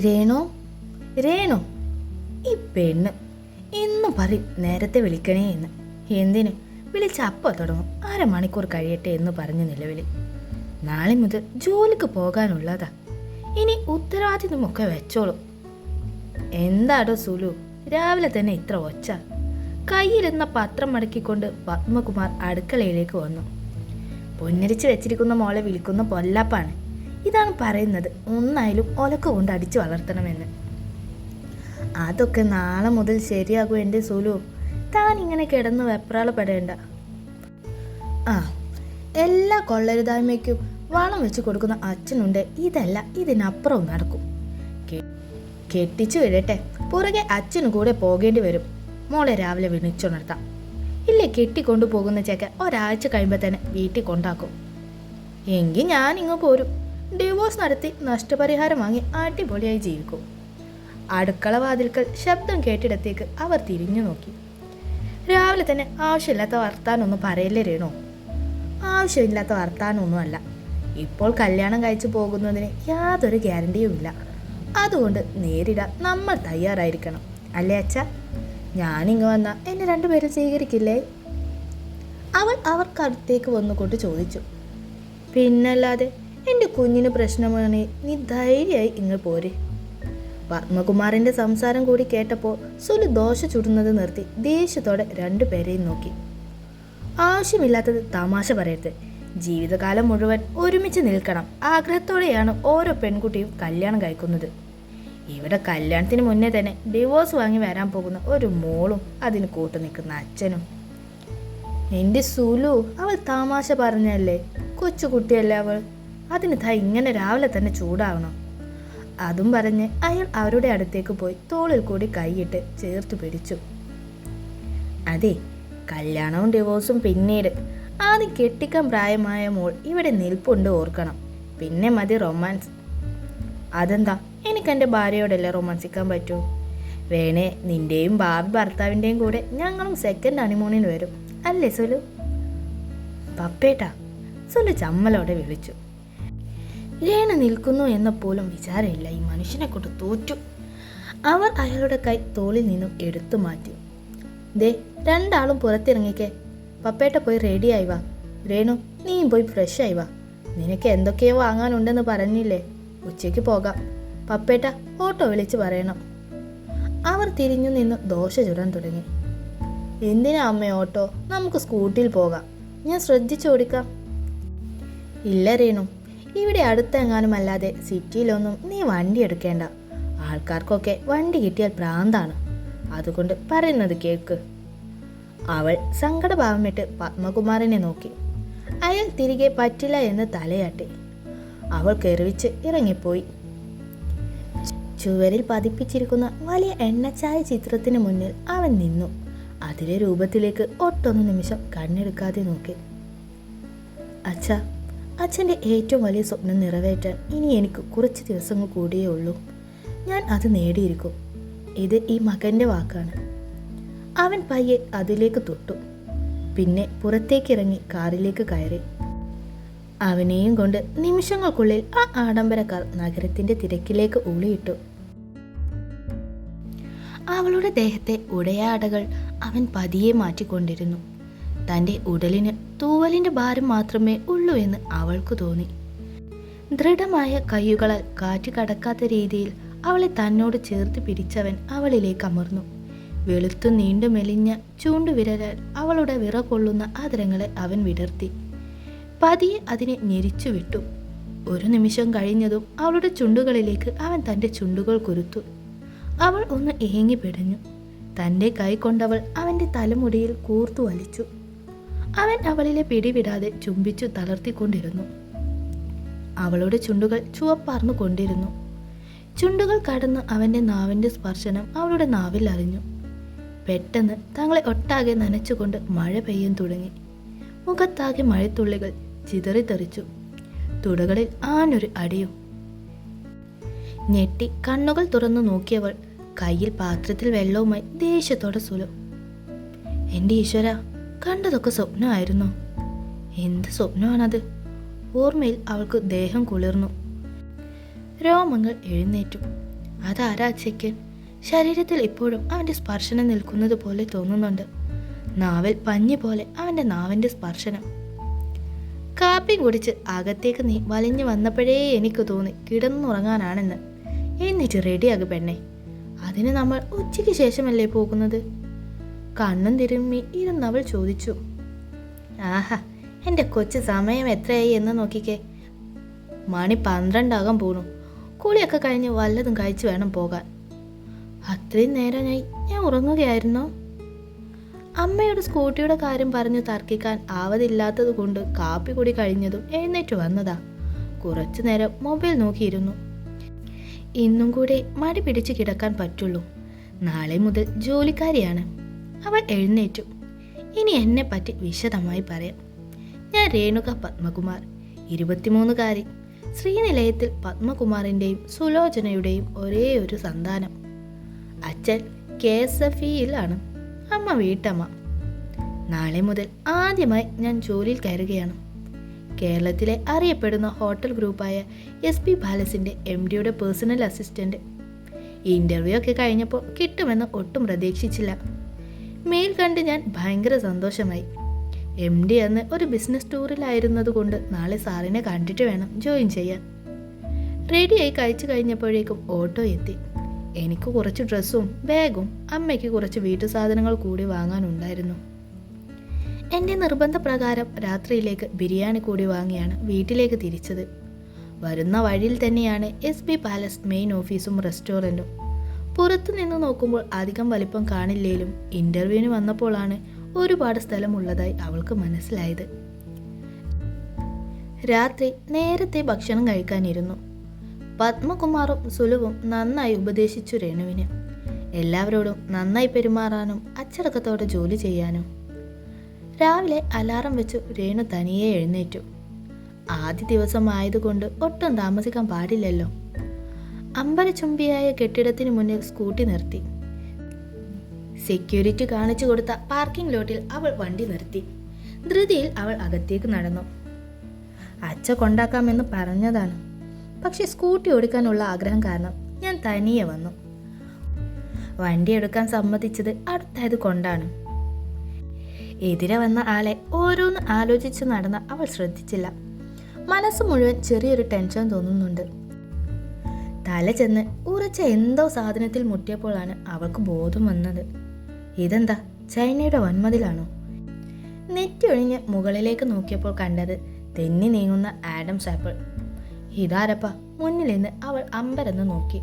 രേണു, രേണു, ഈ പെണ്ണ് എന്നും പറയും നേരത്തെ വിളിക്കണേ എന്ന്. എന്തിന് വിളിച്ച അപ്പോൾ തുടങ്ങും അരമണിക്കൂർ കഴിയട്ടെ എന്ന് പറഞ്ഞ് നിലവിളി. നാളെ മുതൽ ജോലിക്ക് പോകാനുള്ളതാ. ഇനി ഉത്തരവാദിത്വമൊക്കെ വെച്ചോളൂ. എന്താടോ സുലു, രാവിലെ തന്നെ ഇത്ര ഒച്ച? കയ്യിലിരുന്ന പത്രം മടക്കിക്കൊണ്ട് പത്മകുമാർ അടുക്കളയിലേക്ക് വന്നു. പൊന്നരിച്ച് വെച്ചിരിക്കുന്ന മോളെ വിളിക്കുന്ന പൊല്ലാപ്പാണ്. ഇതാണ് പറയുന്നത് ഒന്നായാലും ഒലക്ക കൊണ്ട് അടിച്ചു വളർത്തണമെന്ന്. അതൊക്കെ നാളെ മുതൽ ശരിയാകും എൻ്റെ സുലു. താൻ ഇങ്ങനെ കിടന്ന് വെപ്രാളപ്പെടേണ്ട. എല്ലാ കൊള്ളരുതായ്മയ്ക്കും വളം വെച്ച് കൊടുക്കുന്ന അച്ഛനുണ്ട്. ഇതല്ല ഇതിനപ്പുറവും നടക്കും. കെട്ടിച്ചു വിടട്ടെ, പുറകെ അച്ഛനും കൂടെ പോകേണ്ടി വരും. മോളെ രാവിലെ വിളിച്ചുണർത്താം. ഇല്ലേ, കെട്ടിക്കൊണ്ടു പോകുന്ന ചേക്ക ഒരാഴ്ച കഴിയുമ്പോൾ തന്നെ വീട്ടിൽ കൊണ്ടാക്കും. എങ്കിൽ ഞാൻ ഇങ്ങ് പോരും. ഡിവോഴ്സ് നടത്തി നഷ്ടപരിഹാരം വാങ്ങി അടിപൊളിയായി ജീവിക്കും. അടുക്കള വാതിൽക്കൽ ശബ്ദം കേട്ടിടത്തേക്ക് അവർ തിരിഞ്ഞു നോക്കി. രാവിലെ തന്നെ ആവശ്യമില്ലാത്ത വർത്താനൊന്നും പറയല്ലേ രേണു. ആവശ്യമില്ലാത്ത വർത്താനൊന്നുമല്ല. ഇപ്പോൾ കല്യാണം കഴിച്ചു പോകുന്നതിന് യാതൊരു ഗ്യാരണ്ടിയുമില്ല. അതുകൊണ്ട് നേരിടാൻ നമ്മൾ തയ്യാറായിരിക്കണം, അല്ലേ അച്ഛ? ഞാനിങ്ങ് വന്നാൽ എന്നെ രണ്ടുപേരും സ്വീകരിക്കില്ലേ? അവൾ അവർക്കടുത്തേക്ക് വന്നുകൊണ്ട് ചോദിച്ചു. പിന്നല്ലാതെ, എൻ്റെ കുഞ്ഞിന് പ്രശ്നമാണ്. നീ ധൈര്യമായി ഇങ്ങ് പോരെ. പത്മകുമാറിൻ്റെ സംസാരം കൂടി കേട്ടപ്പോൾ സുലു ദോശ ചുടുന്നത് നിർത്തി ദേഷ്യത്തോടെ രണ്ടുപേരെയും നോക്കി. ആവശ്യമില്ലാത്തത് തമാശ പറയരുത്. ജീവിതകാലം മുഴുവൻ ഒരുമിച്ച് നിൽക്കണം ആഗ്രഹത്തോടെയാണ് ഓരോ പെൺകുട്ടിയും കല്യാണം കഴിക്കുന്നത്. ഇവിടെ കല്യാണത്തിന് മുന്നേ തന്നെ ഡിവോഴ്സ് വാങ്ങി വരാൻ പോകുന്ന ഒരു മോളും അതിന് കൂട്ടു നിൽക്കുന്ന അച്ഛനും. എൻ്റെ സുലു, അവൾ തമാശ പറഞ്ഞല്ലേ, കൊച്ചുകുട്ടിയല്ലേ അവൾ. അതിന് ഇങ്ങനെ രാവിലെ തന്നെ ചൂടാവണം? അതും പറഞ്ഞ് അയാൾ അവരുടെ അടുത്തേക്ക് പോയി തോളിൽ കൂടി കൈയിട്ട് ചേർത്ത് പിടിച്ചു. അതെ, കല്യാണവും ഡിവോഴ്സും പിന്നീട്. ആദ്യം കെട്ടിക്കാൻ പ്രായമായ മോൾ ഇവിടെ നിൽപ്പുണ്ട്, ഓർക്കണം. പിന്നെ മതി റൊമാൻസ്. അതെന്താ, എനിക്ക് എൻ്റെ ഭാര്യയോടല്ലേ റൊമാൻസിക്കാൻ പറ്റൂ? വേണേ നിൻ്റെയും ഭാവി ഭർത്താവിൻ്റെയും കൂടെ ഞങ്ങളും സെക്കൻഡ് ഹണിമൂണിന് വരും, അല്ലേ സുലു? പപ്പേട്ടാ, സുലു ചമ്മലോടെ വിളിച്ചു. രേണ നിൽക്കുന്നു എന്ന പോലും വിചാരമില്ല. ഈ മനുഷ്യനെ കൊണ്ട് തോറ്റു. അവർ അയാളുടെ കൈ തോളിൽ നിന്നും എടുത്തു മാറ്റി. ദേ, രണ്ടാളും പുറത്തിറങ്ങിക്കേ. പപ്പേട്ട പോയി റെഡിയായി വാ. രേണു, നീയും പോയി ഫ്രഷ് ആയി വാ. നിനക്ക് എന്തൊക്കെയോ വാങ്ങാനുണ്ടെന്ന് പറഞ്ഞില്ലേ? ഉച്ചയ്ക്ക് പോകാം. പപ്പേട്ട ഓട്ടോ വിളിച്ച് പറയണം. അവർ തിരിഞ്ഞു നിന്ന് ദോശ ചുടാൻ തുടങ്ങി. എന്തിനാ അമ്മ ഓട്ടോ? നമുക്ക് സ്കൂട്ടിയിൽ പോകാം. ഞാൻ ശ്രദ്ധിച്ചോടിക്കാം. ഇല്ല രേണു, ഇവിടെ അടുത്തെങ്ങാനും അല്ലാതെ സിറ്റിയിലൊന്നും നീ വണ്ടി എടുക്കേണ്ട. ആൾക്കാർക്കൊക്കെ വണ്ടി കിട്ടിയാൽ ഭ്രാന്താണ്. അതുകൊണ്ട് പറയുന്നത് കേൾക്ക്. അവൾ സങ്കടഭാവമിട്ട് പത്മകുമാറിനെ നോക്കി. അയാൾ തിരികെ പറ്റില്ല എന്ന് തലയാട്ടി. അവൾ കെറിവിച്ച് ഇറങ്ങിപ്പോയി. ചുവരിൽ പതിപ്പിച്ചിരിക്കുന്ന വലിയ എണ്ണച്ചായ ചിത്രത്തിന് മുന്നിൽ അവൻ നിന്നു. അതിലെ രൂപത്തിലേക്ക് ഒട്ടൊന്നു നിമിഷം കണ്ണെടുക്കാതെ നോക്കി. അച്ഛാ, അച്ഛൻ്റെ ഏറ്റവും വലിയ സ്വപ്നം നിറവേറ്റാൻ ഇനി എനിക്ക് കുറച്ച് ദിവസങ്ങൾ കൂടിയേ ഉള്ളൂ. ഞാൻ അത് നേടിയിരിക്കും. ഇത് ഈ മകൻ്റെ വാക്കാണ്. അവൻ പയ്യെ അതിലേക്ക് തൊട്ടു. പിന്നെ പുറത്തേക്കിറങ്ങി കാറിലേക്ക് കയറി. അവനെയും കൊണ്ട് നിമിഷങ്ങൾക്കുള്ളിൽ ആ ആഡംബര കാർ നഗരത്തിൻ്റെ തിരക്കിലേക്ക് ഊളിയിട്ടു. അവളുടെ ദേഹത്തെ ഉടയാടകൾ അവൻ പതിയെ മാറ്റിക്കൊണ്ടിരുന്നു. തൻ്റെ ഉടലിന് തൂവലിൻ്റെ ഭാരം മാത്രമേ ഉള്ളൂ എന്ന് അവൾക്ക് തോന്നി. ദൃഢമായ കയ്യുകളാൽ കാറ്റ് കടക്കാത്ത രീതിയിൽ അവളെ തന്നോട് ചേർത്ത് പിടിച്ചവൻ അവളിലേക്ക് അമർന്നു. വെളുത്തു നീണ്ടു മെലിഞ്ഞ ചൂണ്ടുവിരലാൽ അവളുടെ വിറകൊള്ളുന്ന ആദരങ്ങളെ അവൻ വിടർത്തി. പതിയെ അതിനെ ഞെരിച്ചു വിട്ടു. ഒരു നിമിഷം കഴിഞ്ഞതും അവളുടെ ചുണ്ടുകളിലേക്ക് അവൻ തൻ്റെ ചുണ്ടുകൾ കുരുത്തു. അവൾ ഒന്ന് ഏങ്ങി പിടഞ്ഞു. തൻ്റെ കൈ കൊണ്ടവൾ അവൻ്റെ തലമുടിയിൽ കൂർത്തു വലിച്ചു. അവൻ അവളിലെ പിടിവിടാതെ ചുംബിച്ചു തളർത്തിക്കൊണ്ടിരുന്നു. അവളുടെ ചുണ്ടുകൾ ചുവപ്പാർന്നു കൊണ്ടിരുന്നു. ചുണ്ടുകൾ കടന്ന് അവൻ്റെ നാവിൻ്റെ സ്പർശനം അവളുടെ നാവിൽ അറിഞ്ഞു. പെട്ടെന്ന് തങ്ങളെ ഒട്ടാകെ നനച്ചുകൊണ്ട് മഴ പെയ്യാൻ തുടങ്ങി. മുഖത്താകെ മഴത്തുള്ളികൾ ചിതറിത്തെറിച്ചു. തുടകളിൽ ആനൊരു അടിയും. ഞെട്ടി കണ്ണുകൾ തുറന്നു നോക്കിയവൾ കയ്യിൽ പാത്രത്തിൽ വെള്ളവുമായി ദേഷ്യത്തോടെ സുലു. എൻ്റെ ഈശ്വര, കണ്ടതൊക്കെ സ്വപ്നമായിരുന്നു. എന്ത് സ്വപ്നമാണത്? ഓർമ്മയിൽ അവൾക്ക് ദേഹം കുളിർന്നു. രോമങ്ങൾ എഴുന്നേറ്റു. അതാരാ അച്ഛയ്ക്ക്? ശരീരത്തിൽ ഇപ്പോഴും അവൻ്റെ സ്പർശനം നിൽക്കുന്നത് പോലെ തോന്നുന്നുണ്ട്. നാവിൽ പഞ്ഞി പോലെ അവൻ്റെ നാവിൻ്റെ സ്പർശനം. കാപ്പി കുടിച്ച് അകത്തേക്ക് നീ വലിഞ്ഞു വന്നപ്പോഴേ എനിക്ക് തോന്നി കിടന്നുറങ്ങാനാണെന്ന്. എന്നിട്ട് റെഡിയാകും പെണ്ണെ. അതിന് നമ്മൾ ഉച്ചയ്ക്ക് ശേഷമല്ലേ പോകുന്നത്? കണ്ണും തിരുമ്മി ഇരുന്നവൾ ചോദിച്ചു. ആഹാ, എൻ്റെ കൊച്ചു സമയം എത്രയായി എന്ന് നോക്കിക്കേ. മണി 12 പോണു. കുളിയൊക്കെ കഴിഞ്ഞ് വല്ലതും കഴിച്ചു വേണം പോകാൻ. അത്രയും നേരമായി ഞാൻ ഉറങ്ങുകയായിരുന്നോ? അമ്മയുടെ സ്കൂട്ടിയുടെ കാര്യം പറഞ്ഞു തർക്കിക്കാൻ ആവതില്ലാത്തത് കൊണ്ട് കാപ്പി കൂടി കഴിഞ്ഞതും എഴുന്നേറ്റ് വന്നതാ. കുറച്ചു നേരം മൊബൈൽ നോക്കിയിരുന്നു. ഇന്നും കൂടെ മടി പിടിച്ച് കിടക്കാൻ പറ്റുള്ളൂ. നാളെ മുതൽ ജോലിക്കാരിയാണ്. അവൾ എഴുന്നേറ്റു. ഇനി എന്നെ പറ്റി വിശദമായി പറയാം. ഞാൻ രേണുക പത്മകുമാർ, 23കാരി. ശ്രീനിലയത്തിൽ പത്മകുമാറിൻ്റെയും സുലോചനയുടെയും ഒരേ ഒരു സന്താനം. അച്ഛൻ KSFE-യിലാണ്, അമ്മ വീട്ടമ്മ. നാളെ മുതൽ ആദ്യമായി ഞാൻ ജോലിയിൽ കയറുകയാണ്. കേരളത്തിലെ അറിയപ്പെടുന്ന ഹോട്ടൽ ഗ്രൂപ്പായ SP പാലസിൻ്റെ MD-യുടെ പേഴ്സണൽ അസിസ്റ്റൻ്റ്. ഇൻ്റർവ്യൂ ഒക്കെ കഴിഞ്ഞപ്പോൾ കിട്ടുമെന്ന് ഒട്ടും പ്രതീക്ഷിച്ചില്ല. മെയിൽ കണ്ട് ഞാൻ ഭയങ്കര സന്തോഷമായി. MD അന്ന് ഒരു ബിസിനസ് ടൂറിലായിരുന്നത് കൊണ്ട് നാളെ സാറിനെ കണ്ടിട്ട് വേണം ജോയിൻ ചെയ്യാൻ. റെഡിയായി കഴിച്ചു കഴിഞ്ഞപ്പോഴേക്കും ഓട്ടോ എത്തി. എനിക്ക് കുറച്ച് ഡ്രസ്സും ബാഗും അമ്മയ്ക്ക് കുറച്ച് വീട്ടു സാധനങ്ങൾ കൂടി വാങ്ങാനുണ്ടായിരുന്നു. എൻ്റെ നിർബന്ധപ്രകാരം രാത്രിയിലേക്ക് ബിരിയാണി കൂടി വാങ്ങിയാണ് വീട്ടിലേക്ക് തിരിച്ചത്. വരുന്ന വഴിയിൽ തന്നെയാണ് SP പാലസ് മെയിൻ ഓഫീസും റെസ്റ്റോറൻറ്റും. പുറത്തു നിന്ന് നോക്കുമ്പോൾ അധികം വലിപ്പം കാണില്ലേലും ഇൻ്റർവ്യൂവിന് വന്നപ്പോഴാണ് ഒരുപാട് സ്ഥലമുള്ളതായി അവൾക്ക് മനസ്സിലായത്. രാത്രി നേരത്തെ ഭക്ഷണം കഴിക്കാനിരുന്നു. പത്മകുമാറും സുലുവും നന്നായി ഉപദേശിച്ചു രേണുവിന്. എല്ലാവരോടും നന്നായി പെരുമാറാനും അച്ചടക്കത്തോടെ ജോലി ചെയ്യാനും. രാവിലെ അലാറം വെച്ചു രേണു തനിയെ എഴുന്നേറ്റു. ആദ്യ ദിവസമായതുകൊണ്ട് ഒട്ടും താമസിക്കാൻ പാടില്ലല്ലോ. അമ്പരചുംബിയായ കെട്ടിടത്തിന് മുന്നിൽ സ്കൂട്ടി നിർത്തി. സെക്യൂരിറ്റി കാണിച്ചു കൊടുത്ത പാർക്കിംഗ് ലോട്ടിൽ അവൾ വണ്ടി നിർത്തി. ധൃതിയിൽ അവൾ അകത്തേക്ക് നടന്നു. അച്ഛ കൊണ്ടാക്കാമെന്ന് പറഞ്ഞതാണ്. പക്ഷെ സ്കൂട്ടി ഓടിക്കാനുള്ള ആഗ്രഹം കാരണം ഞാൻ തനിയെ വന്നു. വണ്ടി എടുക്കാൻ സമ്മതിച്ചത് അടുത്തായത് കൊണ്ടാണ്. എതിരെ വന്ന ആളെ ഓരോന്ന് ആലോചിച്ച് നടന്ന അവൾ ശ്രദ്ധിച്ചില്ല. മനസ്സ് മുഴുവൻ ചെറിയൊരു ടെൻഷൻ തോന്നുന്നുണ്ട്. തല ചെന്ന് ഉറച്ച എന്തോ സാധനത്തിൽ മുട്ടിയപ്പോഴാണ് അവൾക്ക് ബോധം വന്നത്. ഇതെന്താ, ചൈനയുടെ വൻമതിലാണോ? നെറ്റി ഒഴിഞ്ഞ് മുകളിലേക്ക് നോക്കിയപ്പോൾ കണ്ടത് തെന്നി നീങ്ങുന്ന ആഡംസ് ആപ്പിൾ. ഇതാരപ്പ? മുന്നിൽ നിന്ന് അവൾ അമ്പരന്ന് നോക്കി.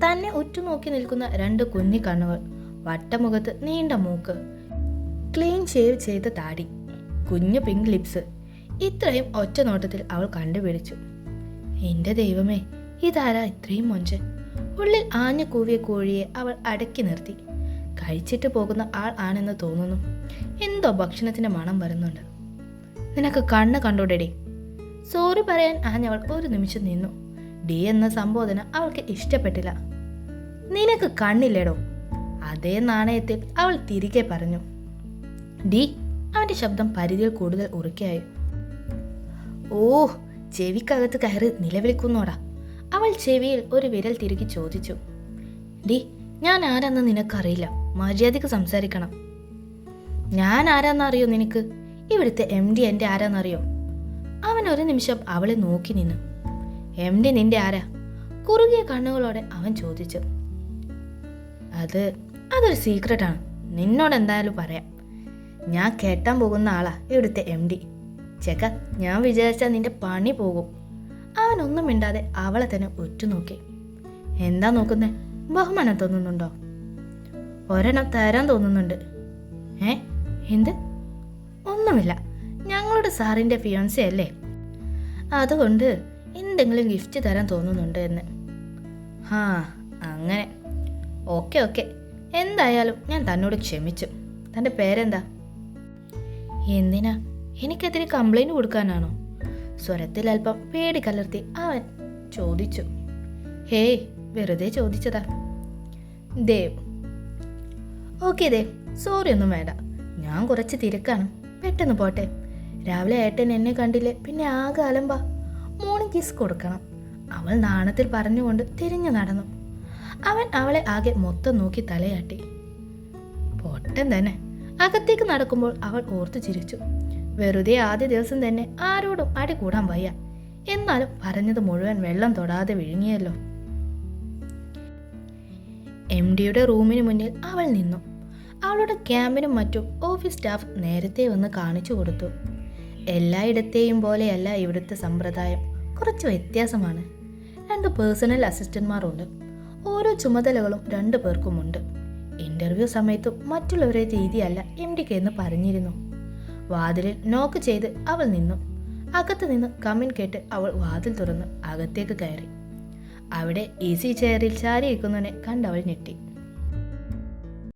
തന്നെ ഉറ്റുനോക്കി നിൽക്കുന്ന 2 കുഞ്ഞി കണ്ണുകൾ, വട്ടമുഖത്ത് നീണ്ട മൂക്ക്, ക്ലീൻ ഷേവ് ചെയ്ത താടി, കുഞ്ഞു പിങ്ക് ലിപ്സ്. ഇത്രയും ഒറ്റ നോട്ടത്തിൽ അവൾ കണ്ടുപിടിച്ചു. എൻ്റെ ദൈവമേ, ഇതാരാ ഇത്രയും മൊഞ്ചൻ? ഉള്ളിൽ ആഞ്ഞു കൂവിയ കോഴിയെ അവൾ അടക്കി നിർത്തി. കഴിച്ചിട്ട് പോകുന്ന ആൾ ആണെന്ന് തോന്നുന്നു. എന്തോ ഭക്ഷണത്തിൻ്റെ മണം വരുന്നുണ്ട്. നിനക്ക് കണ്ണ് കണ്ടോടെടി? സോറി പറയാൻ ആഞ്ഞവൾ ഒരു നിമിഷം നിന്നു. ഡി എന്ന സംബോധന അവൾക്ക് ഇഷ്ടപ്പെട്ടില്ല. നിനക്ക് കണ്ണില്ലേടോ? അതേ നാണയത്തിൽ അവൾ തിരികെ പറഞ്ഞു. ഡി. അവൻ്റെ ശബ്ദം പരിധിയിൽ കൂടുതൽ ഉറക്കെയായി. ഓ, ചെവിക്കകത്ത് കയറി നിലവിളിക്കുന്നോടാ. അവൾ ചെവിയിൽ ഒരു വിരൽ തിരുകി ചോദിച്ചു. ഡി, ഞാൻ ആരാന്ന് നിനക്കറിയില്ല. മര്യാദയ്ക്ക് സംസാരിക്കണം. ഞാൻ ആരാന്നറിയോ നിനക്ക്? ഇവിടുത്തെ MD എൻ്റെ ആരാന്നറിയോ? അവൻ ഒരു നിമിഷം അവളെ നോക്കി നിന്നു. MD നിന്റെ ആരാ? കുറുകിയ കണ്ണുകളോടെ അവൻ ചോദിച്ചു. അതൊരു സീക്രട്ടാണ്. നിന്നോട് എന്തായാലും പറയാം. ഞാൻ കേട്ടാൻ പോകുന്ന ആളാ ഇവിടുത്തെ MD. ചെക്ക, ഞാൻ വിചാരിച്ചാൽ നിന്റെ പണി പോകും. അവനൊന്നും മിണ്ടാതെ അവളെ തന്നെ ഉറ്റുനോക്കി. എന്താ നോക്കുന്നേ? ബഹുമാനം തോന്നുന്നുണ്ടോ? ഒരെണ്ണം തരാൻ തോന്നുന്നുണ്ട്. എന്ത്? ഒന്നുമില്ല, ഞങ്ങളുടെ സാറിൻ്റെ ഫിയോൻസി അല്ലേ, അതുകൊണ്ട് എന്തെങ്കിലും ഗിഫ്റ്റ് തരാൻ തോന്നുന്നുണ്ട് എന്ന്. അങ്ങനെ. ഓക്കെ, എന്തായാലും ഞാൻ തന്നോട് ക്ഷമിച്ചു. തൻ്റെ പേരെന്താ? എന്തിനാ? എനിക്കെതിരെ കംപ്ലൈൻറ്റ് കൊടുക്കാനാണോ? സ്വരത്തിൽ അല്പം പേടി കലർത്തി അവൻ ചോദിച്ചു. ഹേയ്, വെറുതെ ചോദിച്ചതാ. ദേവ്. ഓക്കെ ദേവ്, സോറി ഒന്നും വേണ്ട. ഞാൻ കുറച്ച് തിരക്കാണ്, പെട്ടെന്ന് പോട്ടെ. രാവിലെ ഏട്ടൻ എന്നെ കണ്ടില്ലേ, പിന്നെ ആകെ അലമ്പാ. മോർണിംഗ് കിസ് കൊടുക്കണം. അവൾ നാണത്തിൽ പറഞ്ഞുകൊണ്ട് തിരിഞ്ഞു നടന്നു. അവൻ അവളെ ആകെ മൊത്തം നോക്കി തലയാട്ടി. പൊട്ടൻ തന്നെ. അകത്തേക്ക് നടക്കുമ്പോൾ അവൾ ഓർത്തു ചിരിച്ചു. വെറുതെ ആദ്യ ദിവസം തന്നെ ആരോടും അടി കൂടാൻ വയ്യ. എന്നാലും പറഞ്ഞത് മുഴുവൻ വെള്ളം തൊടാതെ വിഴുങ്ങിയല്ലോ. MDയുടെ റൂമിന് മുന്നിൽ അവൾ നിന്നു. അവളുടെ ക്യാമ്പിനും മറ്റും ഓഫീസ് സ്റ്റാഫ് നേരത്തെ വന്ന് കാണിച്ചു കൊടുത്തു. എല്ലായിടത്തെയും പോലെയല്ല ഇവിടുത്തെ സമ്പ്രദായം, കുറച്ച് വ്യത്യാസമാണ്. 2 പേഴ്സണൽ അസിസ്റ്റന്റ്മാരുണ്ട്. ഓരോ ചുമതലകളും 2 പേർക്കുമുണ്ട്. ഇന്റർവ്യൂ സമയത്തും മറ്റുള്ളവരുടെ രീതിയല്ല MDക്ക് എന്ന് പറഞ്ഞിരുന്നു. വാതിലിൽ നോക്ക് ചെയ്ത് അവൾ നിന്നു. അകത്ത് നിന്ന് കമിൻ കേട്ട് അവൾ വാതിൽ തുറന്ന് അകത്തേക്ക് കയറി. അവിടെ ഈസി ചെയറിൽ ചാരി ഇരിക്കുന്നവനെ കണ്ടവൾ ഞെട്ടി.